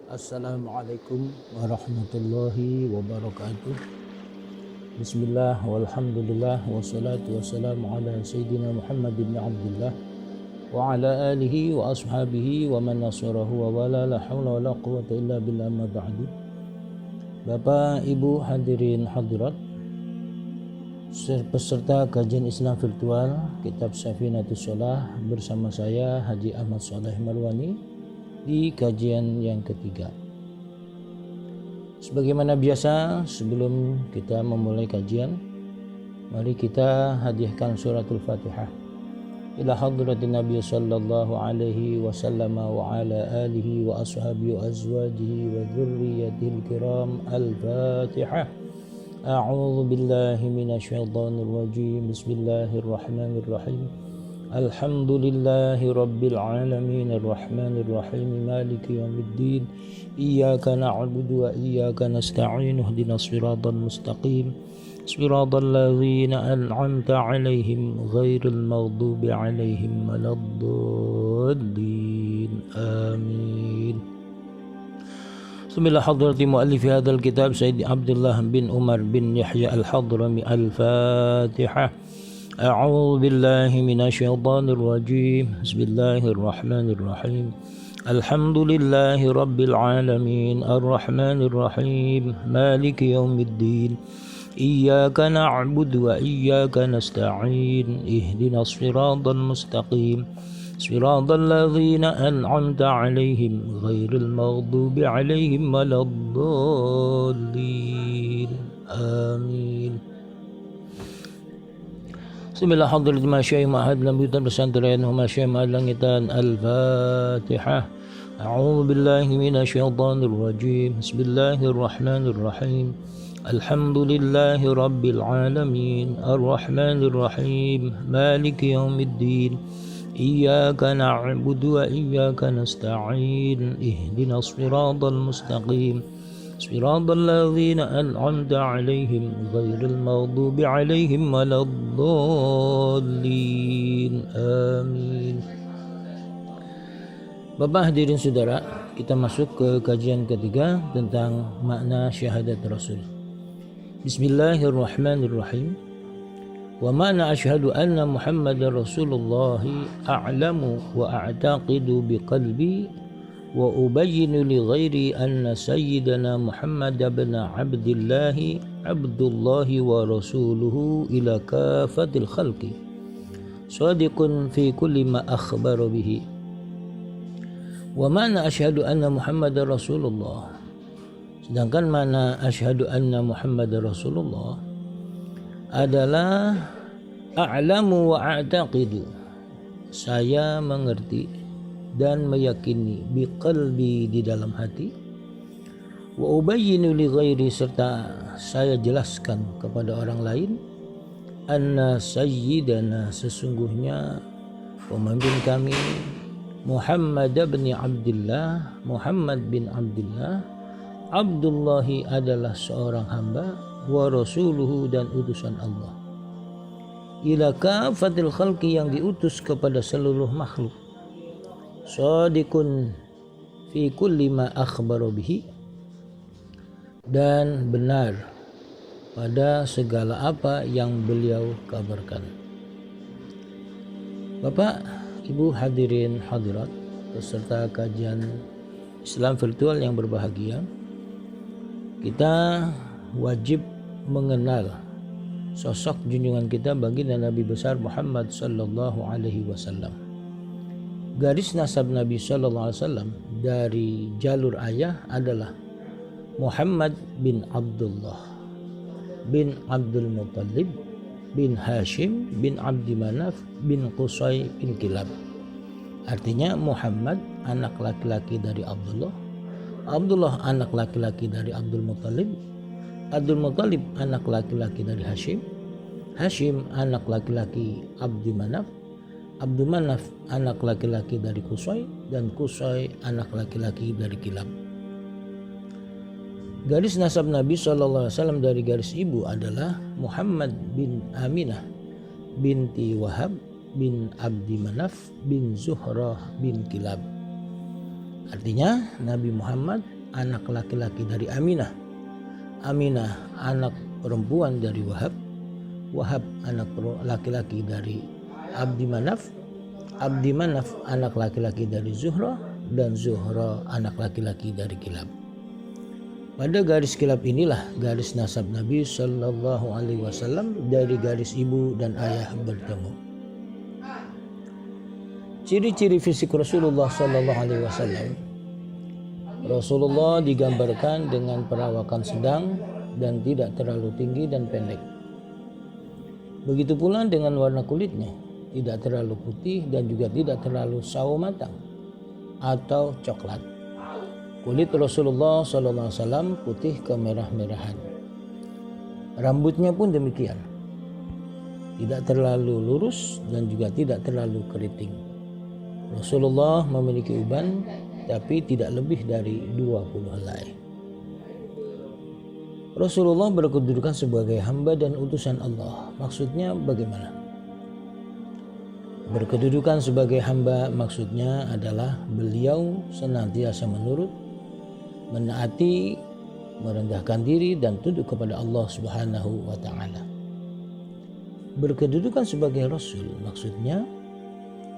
Assalamualaikum warahmatullahi wabarakatuh. Bismillah walhamdulillah wassalatu wassalamu ala sayyidina Muhammad bin Abdullah wa ala alihi wa ashabihi wa man nasarahu wa wala la hawla wa la quwwata illa billah ma ba'du. Bapak, Ibu, hadirin hadirat, peserta kajian Islam virtual Kitab Safinatus Shalah bersama saya Haji Ahmad Shaleh Marwani di kajian yang ketiga. Sebagaimana biasa, sebelum kita memulai kajian, mari kita hadiahkan suratul Fatihah ila hadratin Nabi sallallahu alaihi wasallam wa ala alihi wa ashabihi wa azwajihi wa dzurriyyatihil kiram. Al-Fatihah. A'udzu billahi minasyaitonir rajim. Bismillahirrahmanirrahim. Alhamdulillahi rabbil alamin arrahmanir rahim maliki yaumiddin. Iyyaka na'budu wa iyyaka nasta'in ihdinas siratal mustaqim siratal ladzina an'amta 'alaihim ghairil maghdubi 'alaihim waladdallin. Amin. Bismillah hadrati muallifi hadzal kitab Sayyid Abdullah bin Umar bin Yahya al-Hadrami. Al-Fatihah. A'udzu billahi minasyaitonir rajim. Bismillahir rahmanir rahim. Alhamdulillahi rabbil alamin arrahmanir rahim maliki yaumiddin. Iyyaka na'budu wa iyyaka nasta'in ihdinas siratal mustaqim siratal ladzina an'amta 'alaihim ghairil maghdubi 'alaihim waladdallin. Amin. Bismillah hadratul masyayikh ma'had lambutan pesantren masyayikh langitan. Al-Fatihah. A'udzu billahi minasyaitonir rajim. Bismillahirrahmanirrahim. Alhamdulillahi rabbil alamin arrahmanir rahim maliki yaumiddin. Iyyaka na'budu wa iyyaka nasta'in ihdinas siratal mustaqim siratal ladzina an'amta 'alaihim ghairil maghdubi 'alaihim waladdallin. Amin. Bapak, hadirin saudara, kita masuk ke kajian ketiga tentang makna syahadat Rasul. Bismillahirrahmanirrahim. Wa mana asyhadu anna Muhammadar Rasulullah a'lamu wa a'taqidu biqalbi wa ubayyinu li ghairi anna sayyidana Muhammad ibn Abdullah abdullahi wa rasuluhu ila kafatil khalqi sadiqun fi kulli ma akhbara bihi. Wa mana asyhadu anna Muhammadar Rasulullah, sedangkan mana asyhadu anna Muhammadar Rasulullah adalah a'lamu wa a'taqidu, saya mengerti dan meyakini, biqalbi di dalam hati, wa ubayyinu li ghairi serta saya jelaskan kepada orang lain, anna sayyidana sesungguhnya pemimpin kami Muhammad bin Abdullah, Muhammad bin Abdullah, Abdullahi adalah seorang hamba, wa rasuluhu dan utusan Allah, ila kafatil khalqi yang diutus kepada seluruh makhluk, shadiqun fi kulli ma akhbara bihi dan benar pada segala apa yang beliau kabarkan. Bapak, Ibu, hadirin hadirat peserta kajian Islam virtual yang berbahagia, kita wajib mengenal sosok junjungan kita baginda Nabi besar Muhammad sallallahu alaihi wasallam. Garis nasab Nabi sallallahu alaihi wasallam dari jalur ayah adalah Muhammad bin Abdullah bin Abdul Muttalib bin Hashim bin Abdi Manaf bin Qusay bin Kilab. Artinya Muhammad anak laki-laki dari Abdullah, Abdullah anak laki-laki dari Abdul Muttalib, Abdul Muttalib anak laki-laki dari Hashim, Hashim anak laki-laki Abdi Manaf, Abdul Manaf anak laki-laki dari Qusay, dan Qusay anak laki-laki dari Kilab. Garis nasab Nabi SAW dari garis ibu adalah Muhammad bin Aminah binti Wahab bin Abdi Manaf bin Zuhrah bin Kilab. Artinya Nabi Muhammad anak laki-laki dari Aminah, Aminah anak perempuan dari Wahab, Wahab anak laki-laki dari Abdi Manaf, Abdi Manaf anak laki-laki dari Zuhra, dan Zuhra anak laki-laki dari Kilab. Pada garis kilab inilah garis nasab Nabi Shallallahu Alaihi Wasallam dari garis ibu dan ayah bertemu. Ciri-ciri fisik Rasulullah Shallallahu Alaihi Wasallam. Rasulullah digambarkan dengan perawakan sedang dan tidak terlalu tinggi dan pendek. Begitu pula dengan warna kulitnya, tidak terlalu putih dan juga tidak terlalu sawo matang atau coklat. Kulit Rasulullah SAW putih kemerah-merahan. Rambutnya pun demikian, tidak terlalu lurus dan juga tidak terlalu keriting. Rasulullah memiliki uban, tapi tidak lebih dari 20 helai. Rasulullah berkedudukan sebagai hamba dan utusan Allah. Maksudnya bagaimana? Berkedudukan sebagai hamba maksudnya adalah beliau senantiasa menurut, menaati, merendahkan diri dan tunduk kepada Allah Subhanahu wa taala. Berkedudukan sebagai rasul maksudnya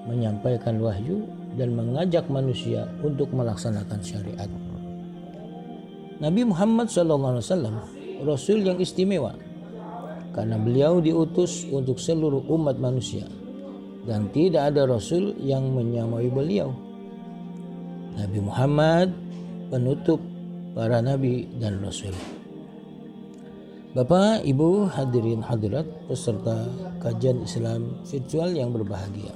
menyampaikan wahyu dan mengajak manusia untuk melaksanakan syariat. Nabi Muhammad SAW rasul yang istimewa karena beliau diutus untuk seluruh umat manusia dan tidak ada rasul yang menyamai beliau. Nabi Muhammad penutup para nabi dan rasul. Bapak, Ibu, hadirin hadirat peserta kajian Islam virtual yang berbahagia.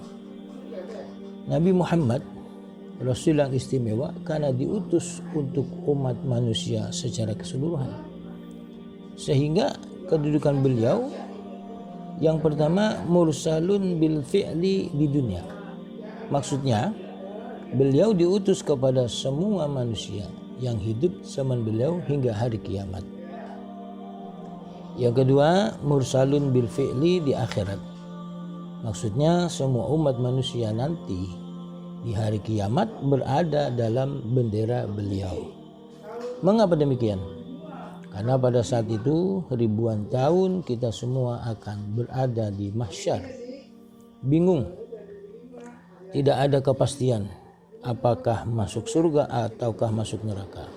Nabi Muhammad rasul yang istimewa karena diutus untuk umat manusia secara keseluruhan. Sehingga kedudukan beliau yang pertama mursalun bil fi'li di dunia. Maksudnya beliau diutus kepada semua manusia yang hidup zaman beliau hingga hari kiamat. Yang kedua, mursalun bil fi'li di akhirat. Maksudnya semua umat manusia nanti di hari kiamat berada dalam bendera beliau. Mengapa demikian? Karena pada saat itu ribuan tahun kita semua akan berada di mahsyar. Bingung. Tidak ada kepastian apakah masuk surga ataukah masuk neraka.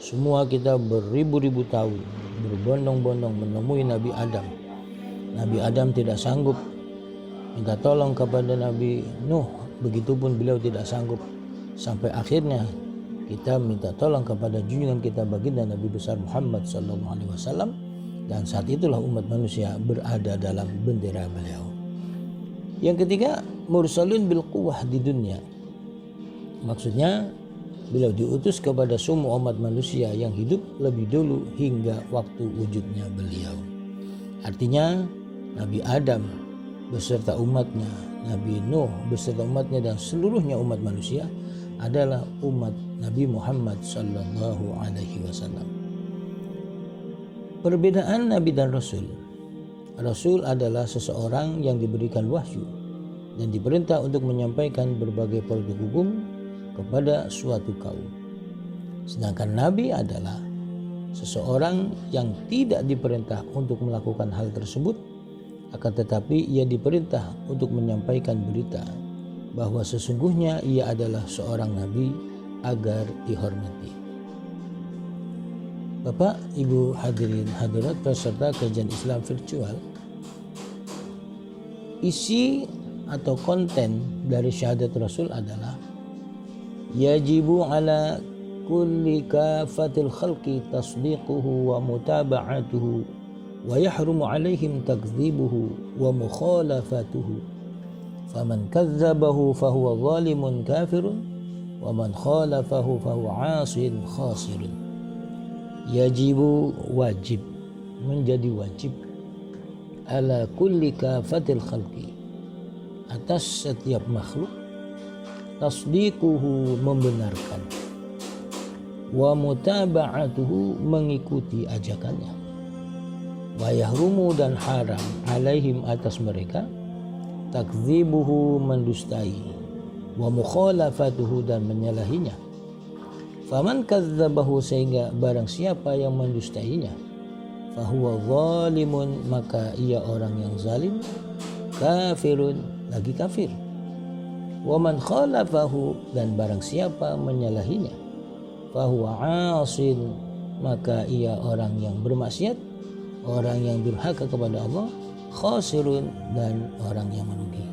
Semua kita beribu-ribu tahun berbondong-bondong menemui Nabi Adam. Nabi Adam tidak sanggup minta tolong kepada Nabi Nuh, begitupun beliau tidak sanggup. Sampai akhirnya kita minta tolong kepada junjungan kita baginda Nabi besar Muhammad SAW, dan saat itulah umat manusia berada dalam bendera beliau. Yang ketiga, mursalun bil quwwah di dunia. Maksudnya beliau diutus kepada semua umat manusia yang hidup lebih dulu hingga waktu wujudnya beliau. Artinya Nabi Adam beserta umatnya, Nabi Nuh beserta umatnya, dan seluruhnya umat manusia adalah umat Nabi Muhammad sallallahu alaihi wasallam. Perbedaan Nabi dan Rasul. Rasul adalah seseorang yang diberikan wahyu dan diperintah untuk menyampaikan berbagai produk hukum kepada suatu kaum. Sedangkan Nabi adalah seseorang yang tidak diperintah untuk melakukan hal tersebut, akan tetapi ia diperintah untuk menyampaikan berita bahwa sesungguhnya ia adalah seorang Nabi agar dihormati. Bapak, Ibu, hadirin hadirat peserta kajian Islam virtual, isi atau konten dari syahadat Rasul adalah yajibu ala kulli kafatil khalqi tasdiquhu wa mutaba'atuhu wa yahrumu alaihim takdzibuhu wa mukhalafatuhu faman kadzabahu fahuwa zalimun kafirun wa man khalafahu fahuwa 'asin khasirun. Yajibu wajib, menjadi wajib, ala kulli kafatil khalqi, atas setiap makhluk, tasdiquhu membenarkan, wa mutaba'atuhu mengikuti ajakannya, wa yahrumu dan haram alaihim atas mereka, takdzibuhu mendustai, wa mukhalafatuhu dan menyalahinya, Faman kadzabahu, sehingga barang siapa yang mendustainya, fahuwa zalimun, maka ia orang yang zalim, kafirun, lagi kafir. Wa man khalafahu, dan barang siapa menyalahinya, fahuwa asin, maka ia orang yang bermaksiat, orang yang durhaka kepada Allah, khasirun, dan orang yang merugi.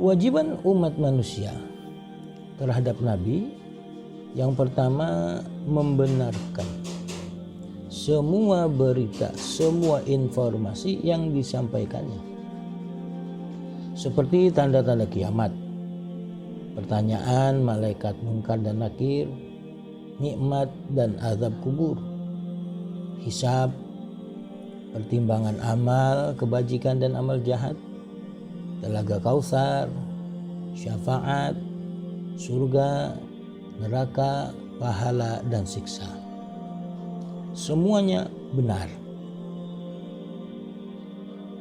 Kewajiban umat manusia terhadap Nabi, yang pertama, membenarkan semua berita, semua informasi yang disampaikannya, seperti tanda-tanda kiamat, pertanyaan malaikat munkar dan nakir, nikmat dan azab kubur, hisab, pertimbangan amal kebajikan dan amal jahat, telaga Kautsar, syafaat, surga, neraka, pahala dan siksa. Semuanya benar.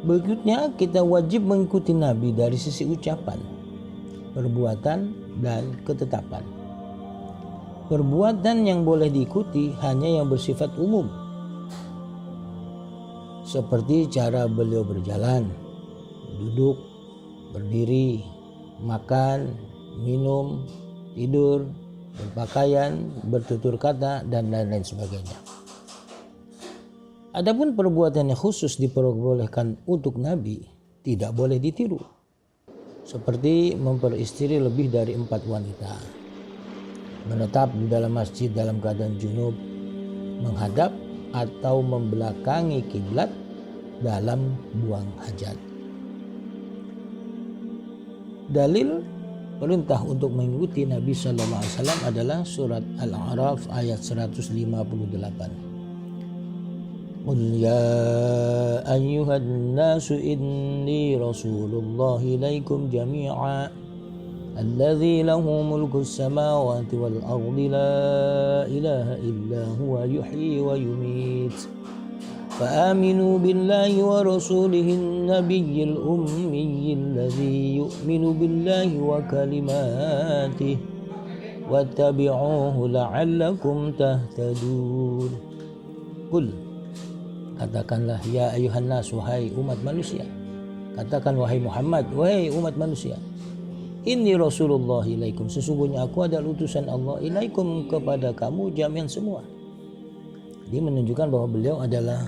Berikutnya, kita wajib mengikuti Nabi dari sisi ucapan, perbuatan, dan ketetapan. Perbuatan yang boleh diikuti hanya yang bersifat umum, seperti cara beliau berjalan, duduk, berdiri, makan, minum, tidur, berpakaian, bertutur kata, dan lain-lain sebagainya. Adapun perbuatan yang khusus diperbolehkan untuk Nabi tidak boleh ditiru, seperti memperistri lebih dari 4 wanita, menetap di dalam masjid dalam keadaan junub, menghadap atau membelakangi kiblat dalam buang hajat. Dalil perintah untuk mengikuti Nabi sallallahu alaihi wasallam adalah surat Al-A'raf ayat 158. Qul ya ayyuhan nasu inni rasulullah ilaikum jami'a alladzi lahu mulku samawati wal ardi la ilaha illa huwa yuhyi wa yumit. فآمنوا بالله ورسوله النبي الأمي الذي يؤمن بالله وكلماته واتبعوه لعلكم تهتدون. Qul, katakanlah, ya ayuhan nas, wahai umat manusia. Katakan wahai Muhammad, wahai umat manusia. Inni Rasulullah ilaikum, sesungguhnya aku adalah utusan Allah ilaikum, kepada kamu jami'an semua. Dia menunjukkan bahwa beliau adalah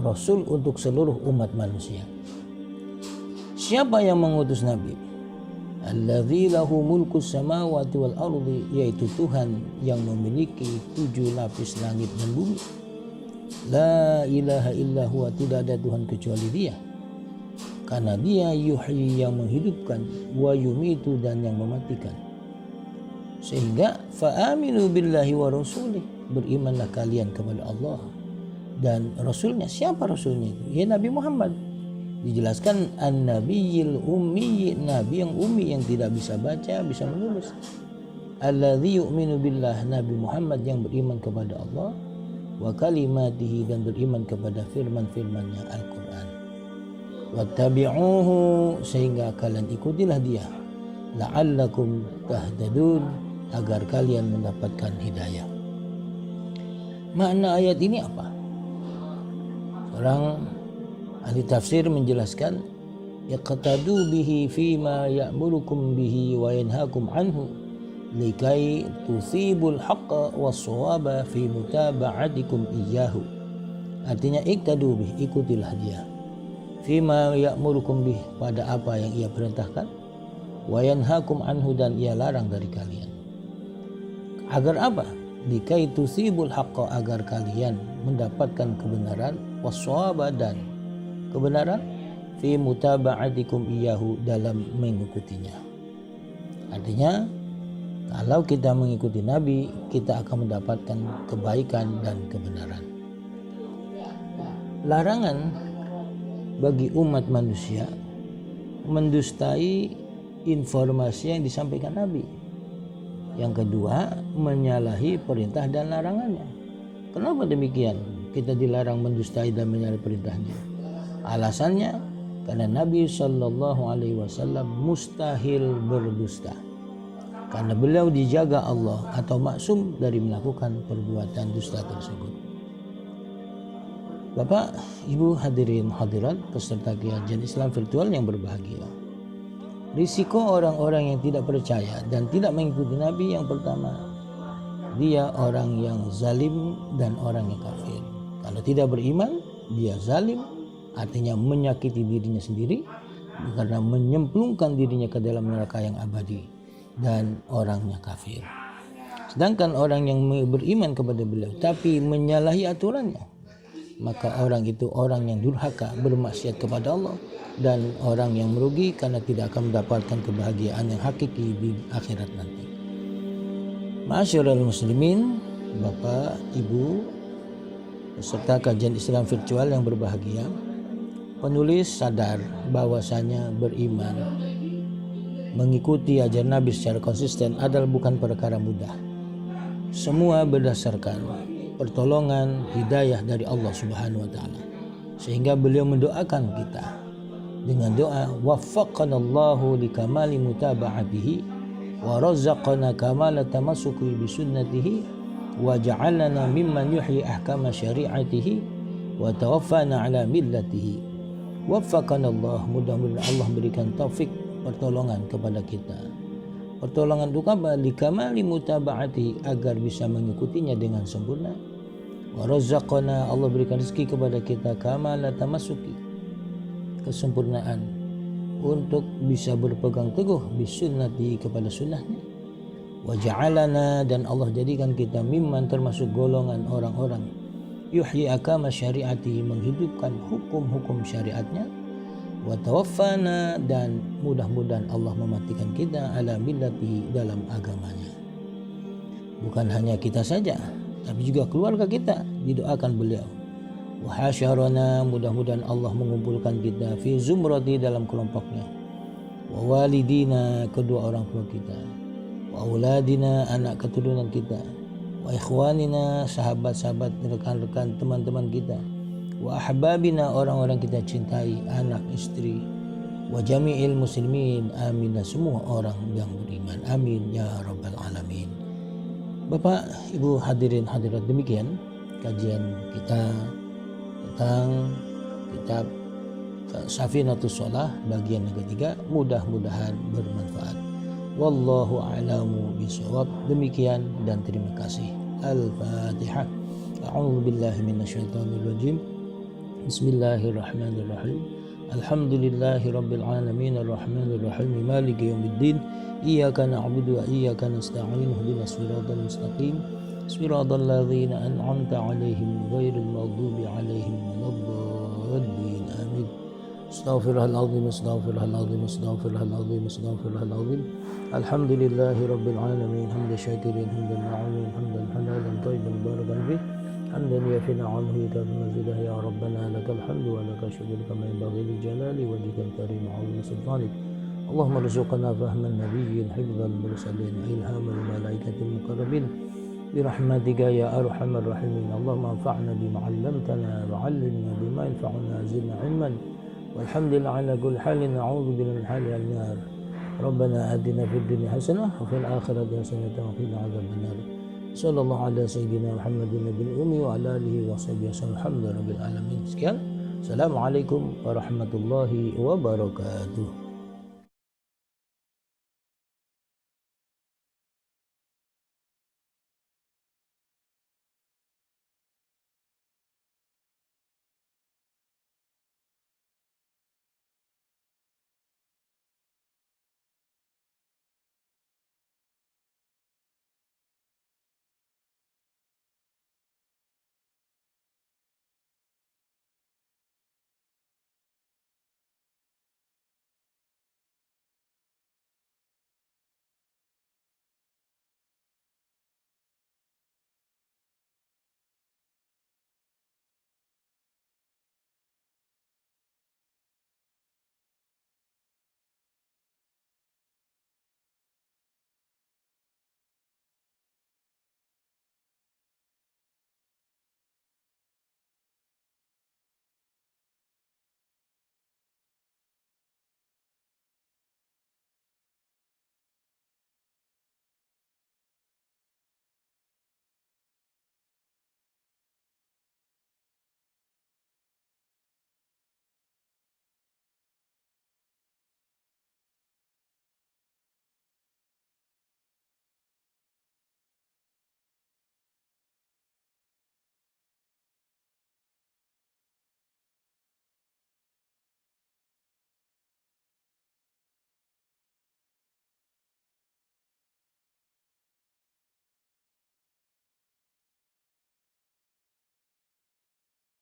Rasul untuk seluruh umat manusia. Siapa yang mengutus Nabi? Alladzi lahu mulku samawati wal ardi, yaitu Tuhan yang memiliki 7 lapis langit dan bumi. La ilaha illa huwa, tidak ada Tuhan kecuali Dia. Karena Dia yuhyi, yang menghidupkan, wa yumitu, dan yang mematikan. Sehingga fa'aminu billahi wa rasulih, berimanlah kalian kepada Allah dan Rasulnya. Siapa Rasulnya itu? Ya Nabi Muhammad. Dijelaskan an-nabiyil ummi, Nabi yang ummi, yang tidak bisa baca, bisa menulis. Alladzi yu'minu billah, Nabi Muhammad yang beriman kepada Allah, wa kalimatihi, dan beriman kepada firman-firmannya Al-Quran. Wattabi'uhu, sehingga kalian ikutilah Dia, la'allakum tahtadun, agar kalian mendapatkan hidayah. Makna ayat ini apa? Orang ahli tafsir menjelaskan, yaqtadu bihi fima ya'murukum bihi wa yanhakum anhu likai tusibul haqqa was-shawaba fi mutaba'atikum iyyahu. Artinya iqtadu bihi, ikutilah Dia, fima ya'murukum bihi, pada apa yang Ia perintahkan, wa yanhakum anhu, dan Ia larang dari kalian. Agar apa? Likai tusibul haqqa, agar kalian mendapatkan kebenaran, was-shawaba, dan kebenaran, fi mutaba'atikum iyyahu, dalam mengikutinya. Artinya, kalau kita mengikuti Nabi, kita akan mendapatkan kebaikan dan kebenaran. Larangan bagi umat manusia mendustai informasi yang disampaikan Nabi. Yang kedua, menyalahi perintah dan larangannya. Kenapa demikian? Kita dilarang mendustai dan menyalahi perintahnya. Alasannya, karena Nabi Shallallahu Alaihi Wasallam mustahil berdusta. karena beliau dijaga Allah atau maksum dari melakukan perbuatan dusta tersebut. Bapak, Ibu hadirin hadirat peserta kajian Islam virtual yang berbahagia. Risiko orang-orang yang tidak percaya dan tidak mengikuti Nabi yang pertama, dia orang yang zalim dan orang yang kafir. Kalau tidak beriman, dia zalim, artinya menyakiti dirinya sendiri karena menyemplungkan dirinya ke dalam neraka yang abadi, dan orangnya kafir. Sedangkan orang yang beriman kepada beliau tapi menyalahi aturannya, maka orang itu orang yang durhaka, bermaksiat kepada Allah, dan orang yang merugi karena tidak akan mendapatkan kebahagiaan yang hakiki di akhirat nanti. Ma'asyiral muslimin, Bapak, Ibu, peserta kajian Islam virtual yang berbahagia, penulis sadar bahwasanya beriman, mengikuti ajaran Nabi secara konsisten adalah bukan perkara mudah. Semua berdasarkan pertolongan hidayah dari Allah Subhanahu wa taala. Sehingga beliau mendoakan kita dengan doa waffaqanallahu likamali mutaba'atihi wa razzaqana kamala tamassuki bi sunnatihi wa ja'alana mimman yuhyi ahkama syari'atihi wa tawaffana ala millatihi. Waffaqanallah, mudah-mudahan Allah berikan taufik, pertolongan kepada kita. Pertolongan untuk apa? Likamali mutaba'ati, agar bisa mengikutinya dengan sempurna. Wa razzaqana, Allah berikan rezeki kepada kita kamala tamassuki, kesempurnaan untuk bisa berpegang teguh bisunnati, kepada sunnahnya. Wa ja'alana, dan Allah jadikan kita mimman, termasuk golongan orang-orang yuhyi akama syariati, menghidupkan hukum-hukum syariatnya. Wa tawaffana, dan mudah-mudahan Allah mematikan kita ala millati, dalam agamanya. Bukan hanya kita saja, tapi juga keluarga kita didoakan beliau. Wa hasyarana, mudah-mudahan Allah mengumpulkan kita fi zumrati, dalam kelompoknya. Wa walidina, kedua orang tua kita. Wa auladina, anak keturunan kita. Wa ikhwanina, sahabat-sahabat, rekan-rekan, teman-teman kita. Wa ahbabina, orang-orang kita cintai, anak, istri. Wa jami'il muslimin, amin, dan semua orang yang beriman, amin ya rabbal alamin. Bapak, Ibu hadirin hadirat, demikian kajian kita tentang kitab Safinatus Shalah bagian yang ketiga. Mudah-mudahan bermanfaat. Wallahu a'lamu bishawab. Demikian dan terima kasih. Al-Fatihah. A'udzu billahi minasyaitonir rajim. Bismillahirrahmanirrahim. Alhamdulillahi rabbil alamin arrahmanir rahim maliki yaumiddin. Iyyaka na'budu wa iyyaka nasta'in. Ihdinas siratal mustaqim. Siratal ladzina an'amta 'alaihim ghairil maghdubi 'alaihim waladdallin. Amin. Astaghfirullahaladzim, astaghfirullahaladzim, astaghfirullahaladzim, astaghfirullahaladzim. Alhamdulillahi rabbil alamin, hamdan syakirin, hamdan na'imin, hamdan halalan thayyiban barakan fih, hamdan yafi na'amhu yukafi mazidah, ya rabbana lakal hamdu wa lakal syukur kama yanbaghi li jalali wajhikal karim wa 'azimi sultanik. Allahumma rzuqna fahman nabiyyin, hifdzal mursalin, ilhamal malaikatil muqarrabin, birahmatika ya arhamar rahimin. Allahumma anfa'na bima 'allamtana wa 'allimna bima yanfa'una, zidna 'ilman. Walhamdulillah ala kulli halin, na'udzu billahi min hali an-nar. Rabbana atina fid dunya hasanah wa fil akhirati hasanah wa qina adzabannar. Sallallahu ala sayyidina Muhammadin nabiyil ummi wa ala alihi wa sahbihi wasallam. Alhamdulillahirabbil alamin. Sekian. Assalamualaikum warahmatullahi wabarakatuh.